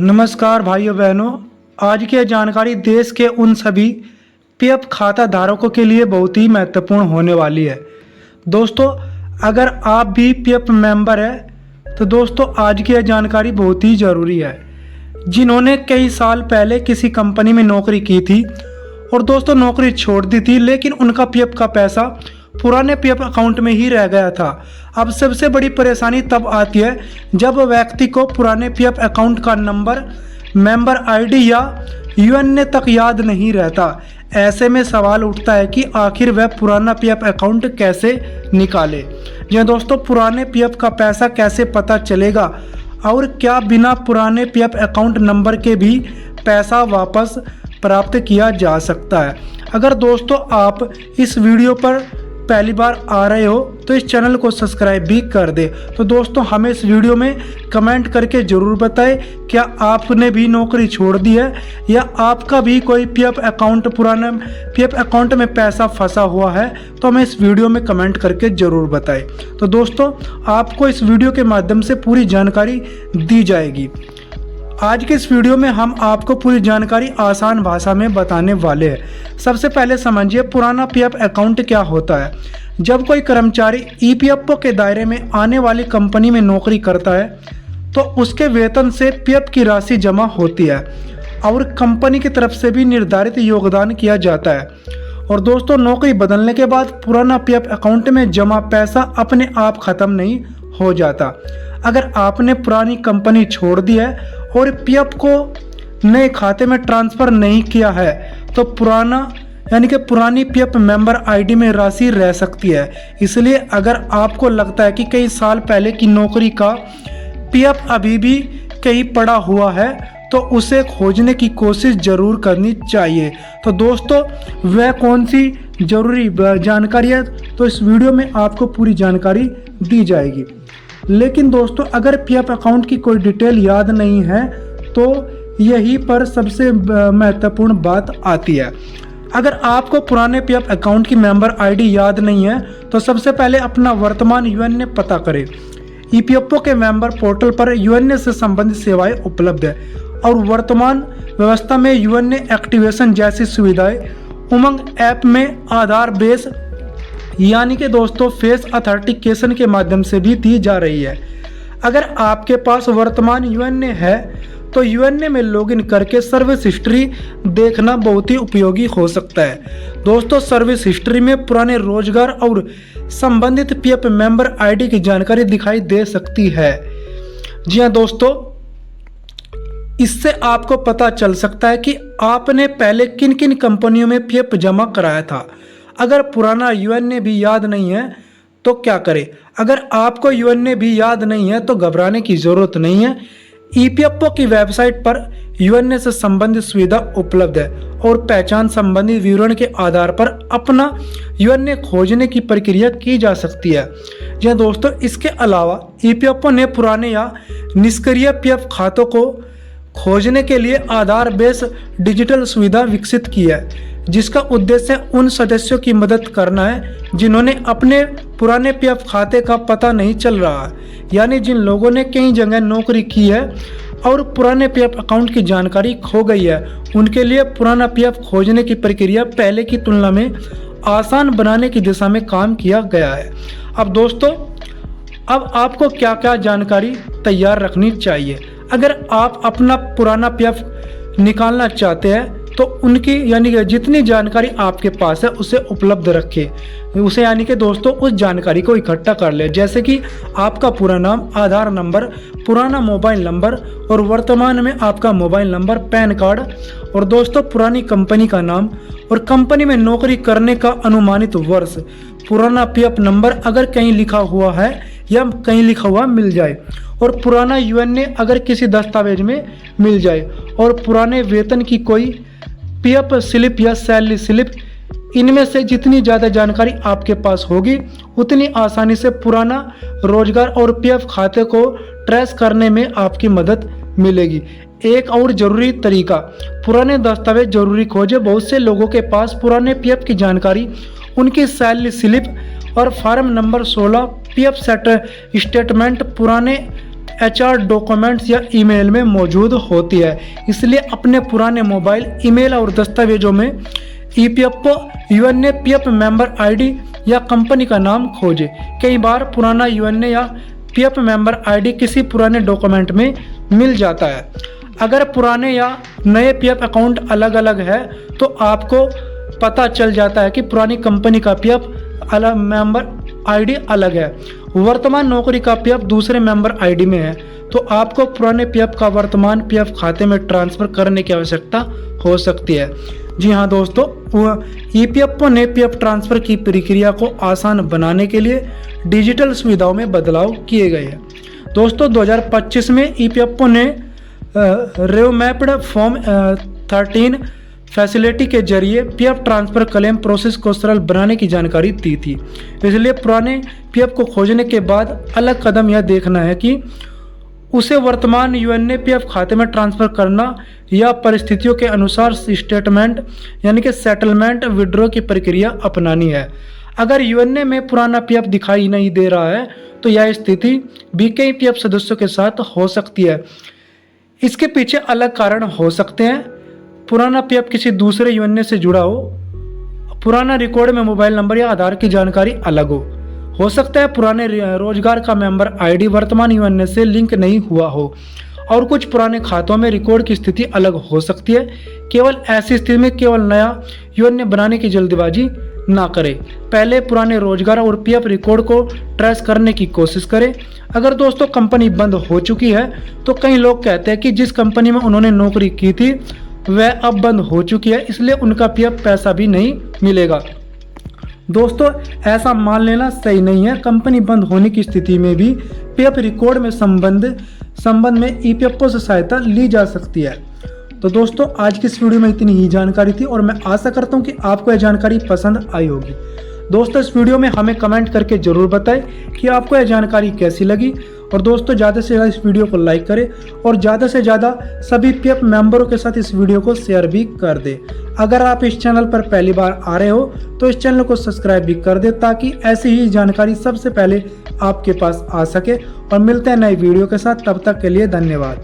नमस्कार भाइयों बहनों। आज की यह जानकारी देश के उन सभी पीएफ खाता धारकों के लिए बहुत ही महत्वपूर्ण होने वाली है। दोस्तों, अगर आप भी पीएफ मेंबर हैं तो दोस्तों आज की यह जानकारी बहुत ही ज़रूरी है। जिन्होंने कई साल पहले किसी कंपनी में नौकरी की थी और दोस्तों नौकरी छोड़ दी थी, लेकिन उनका पीएफ का पैसा पुराने पीएफ अकाउंट में ही रह गया था। अब सबसे बड़ी परेशानी तब आती है जब व्यक्ति को पुराने पीएफ अकाउंट का नंबर, मेंबर आईडी या यूएनए तक याद नहीं रहता। ऐसे में सवाल उठता है कि आखिर वह पुराना पीएफ अकाउंट कैसे निकाले। जी दोस्तों, पुराने पीएफ का पैसा कैसे पता चलेगा और क्या बिना पुराने पीएफ अकाउंट नंबर के भी पैसा वापस प्राप्त किया जा सकता है। अगर दोस्तों आप इस वीडियो पर पहली बार आ रहे हो तो इस चैनल को सब्सक्राइब भी कर दे। तो दोस्तों हमें इस वीडियो में कमेंट करके ज़रूर बताएं क्या आपने भी नौकरी छोड़ दी है या आपका भी कोई पीएफ अकाउंट, पुराना पीएफ अकाउंट में पैसा फंसा हुआ है, तो हमें इस वीडियो में कमेंट करके ज़रूर बताएं। तो दोस्तों आपको इस वीडियो के माध्यम से पूरी जानकारी दी जाएगी। आज के इस वीडियो में हम आपको पूरी जानकारी आसान भाषा में बताने वाले हैं। सबसे पहले समझिए पुराना पीएफ अकाउंट क्या होता है। जब कोई कर्मचारी ईपीएफओ के दायरे में आने वाली कंपनी में नौकरी करता है तो उसके वेतन से पीएफ की राशि जमा होती है और कंपनी की तरफ से भी निर्धारित योगदान किया जाता है। और दोस्तों नौकरी बदलने के बाद पुराना पीएफ अकाउंट में जमा पैसा अपने आप ख़त्म नहीं हो जाता। अगर आपने पुरानी कंपनी छोड़ दी है और पीएफ को नए खाते में ट्रांसफ़र नहीं किया है तो पुरानी पीएफ मेंबर आईडी में राशि रह सकती है। इसलिए अगर आपको लगता है कि कई साल पहले की नौकरी का पीएफ अभी भी कहीं पड़ा हुआ है तो उसे खोजने की कोशिश ज़रूर करनी चाहिए। तो दोस्तों वह कौन सी ज़रूरी जानकारी है, तो इस वीडियो में आपको पूरी जानकारी दी जाएगी। लेकिन दोस्तों अगर पीएफ अकाउंट की कोई डिटेल याद नहीं है तो यही पर सबसे महत्वपूर्ण बात आती है। अगर आपको पुराने पीएफ अकाउंट की मेंबर आईडी याद नहीं है तो सबसे पहले अपना वर्तमान यूएनए पता करें। ईपीएफओ के मेंबर पोर्टल पर यूएनए से संबंधित सेवाएं उपलब्ध है और वर्तमान व्यवस्था में यूएनए एक्टिवेशन जैसी सुविधाएं उमंग ऐप में आधार बेस यानी कि दोस्तों फेस अथेंटिकेशन के माध्यम से भी दी जा रही है। अगर आपके पास वर्तमान यूएनए है तो यूएनए में लॉगिन करके सर्विस हिस्ट्री देखना बहुत ही उपयोगी हो सकता है। दोस्तों सर्विस हिस्ट्री में पुराने रोजगार और संबंधित पीएफ मेंबर आईडी की जानकारी दिखाई दे सकती है। जी हाँ दोस्तों, इससे आपको पता चल सकता है कि आपने पहले किन किन कंपनियों में पीएफ जमा कराया था। अगर पुराना यूएनए भी याद नहीं है तो क्या करें। अगर आपको यूएनए भी याद नहीं है तो घबराने की ज़रूरत नहीं है। ईपीएफओ की वेबसाइट पर यूएनए से संबंधित सुविधा उपलब्ध है और पहचान संबंधी विवरण के आधार पर अपना यूएनए खोजने की प्रक्रिया की जा सकती है। जी दोस्तों, इसके अलावा ईपीएफओ ने पुराने या निष्क्रिय पीएफ खातों को खोजने के लिए आधार बेस डिजिटल सुविधा विकसित की है, जिसका उद्देश्य उन सदस्यों की मदद करना है जिन्होंने अपने पुराने पीएफ खाते का पता नहीं चल रहा है, यानी जिन लोगों ने कई जगह नौकरी की है और पुराने पीएफ अकाउंट की जानकारी खो गई है। उनके लिए पुराना पीएफ खोजने की प्रक्रिया पहले की तुलना में आसान बनाने की दिशा में काम किया गया है। अब दोस्तों अब आपको क्या क्या जानकारी तैयार रखनी चाहिए। अगर आप अपना पुराना पीएफ निकालना चाहते हैं तो उनकी यानी कि जितनी जानकारी आपके पास है उसे उपलब्ध रखें। उसे यानी कि दोस्तों उस जानकारी को इकट्ठा कर ले, जैसे कि आपका पूरा नाम, आधार नंबर, पुराना मोबाइल नंबर और वर्तमान में आपका मोबाइल नंबर, पैन कार्ड और दोस्तों पुरानी कंपनी का नाम और कंपनी में नौकरी करने का अनुमानित वर्ष, पुराना पीएफ नंबर अगर कहीं लिखा हुआ है या कहीं लिखा हुआ मिल जाए और पुराना यूएनए अगर किसी दस्तावेज में मिल जाए और पुराने वेतन की कोई पीएफ स्लिप या सैलरी स्लिप, इनमें से जितनी ज़्यादा जानकारी आपके पास होगी उतनी आसानी से पुराना रोजगार और पीएफ खाते को ट्रेस करने में आपकी मदद मिलेगी। एक और ज़रूरी तरीका, पुराने दस्तावेज जरूरी खोजें। बहुत से लोगों के पास पुराने पीएफ की जानकारी, उनकी सैलरी स्लिप और फार्म नंबर 16 पीएफ स्टेटमेंट पुराने HR डॉक्यूमेंट्स या ईमेल में मौजूद होती है। इसलिए अपने पुराने मोबाइल, ईमेल और दस्तावेजों में EPFO UNA PF member ID या कंपनी का नाम खोजें। कई बार पुराना UNA या PF मेंबर ID किसी पुराने डॉक्यूमेंट में मिल जाता है। अगर पुराने या नए PF अकाउंट अलग अलग है तो आपको पता चल जाता है कि पुरानी कंपनी का PF अलग मेंबर ID अलग है, वर्तमान नौकरी का PF दूसरे मेंबर ID में है, तो आपको पुराने PF का वर्तमान PF खाते में ट्रांसफ़र करने की आवश्यकता हो सकती है। जी हाँ दोस्तों, EPFO ने PF ट्रांसफ़र की प्रक्रिया को आसान बनाने के लिए डिजिटल सुविधाओं में बदलाव किए गए हैं। दोस्तों 2025 में EPFO ने रिवैम्प्ड फॉर्म 13 फैसिलिटी के जरिए PF ट्रांसफ़र क्लेम प्रोसेस को सरल बनाने की जानकारी दी थी। इसलिए पुराने PF को खोजने के बाद अलग कदम यह देखना है कि उसे वर्तमान UNA PF खाते में ट्रांसफ़र करना या परिस्थितियों के अनुसार स्टेटमेंट यानी कि सेटलमेंट विड्रॉ की प्रक्रिया अपनानी है। अगर UNA में पुराना PF दिखाई नहीं दे रहा है तो यह स्थिति भी कई PF सदस्यों के साथ हो सकती है। इसके पीछे अलग कारण हो सकते हैं। पुराना PF किसी दूसरे UNA से जुड़ा हो, पुराना रिकॉर्ड में मोबाइल नंबर या आधार की जानकारी अलग हो सकता है पुराने रोजगार का मेंबर ID वर्तमान UNA से लिंक नहीं हुआ हो, और कुछ पुराने खातों में रिकॉर्ड की स्थिति अलग हो सकती है। केवल ऐसी स्थिति में केवल नया UNA बनाने की जल्दबाजी ना करें। पहले पुराने रोजगार और PF रिकॉर्ड को ट्रेस करने की कोशिश करें। अगर दोस्तों कंपनी बंद हो चुकी है तो कई लोग कहते हैं कि जिस कंपनी में उन्होंने नौकरी की थी वह अब बंद हो चुकी है, इसलिए उनका PF पैसा भी नहीं मिलेगा। दोस्तों ऐसा मान लेना सही नहीं है। कंपनी बंद होने की स्थिति में भी PF रिकॉर्ड में संबंध में EPFO से सहायता ली जा सकती है। तो दोस्तों आज की इस वीडियो में इतनी ही जानकारी थी और मैं आशा करता हूँ कि आपको यह जानकारी पसंद आई होगी। दोस्तों इस वीडियो में हमें कमेंट करके ज़रूर बताएं कि आपको यह जानकारी कैसी लगी, और दोस्तों ज़्यादा से ज़्यादा इस वीडियो को लाइक करें और ज़्यादा से ज़्यादा सभी PF मेंबरों के साथ इस वीडियो को शेयर भी कर दें। अगर आप इस चैनल पर पहली बार आ रहे हो तो इस चैनल को सब्सक्राइब भी कर दें ताकि ऐसी ही जानकारी सबसे पहले आपके पास आ सके। और मिलते हैं नई वीडियो के साथ, तब तक के लिए धन्यवाद।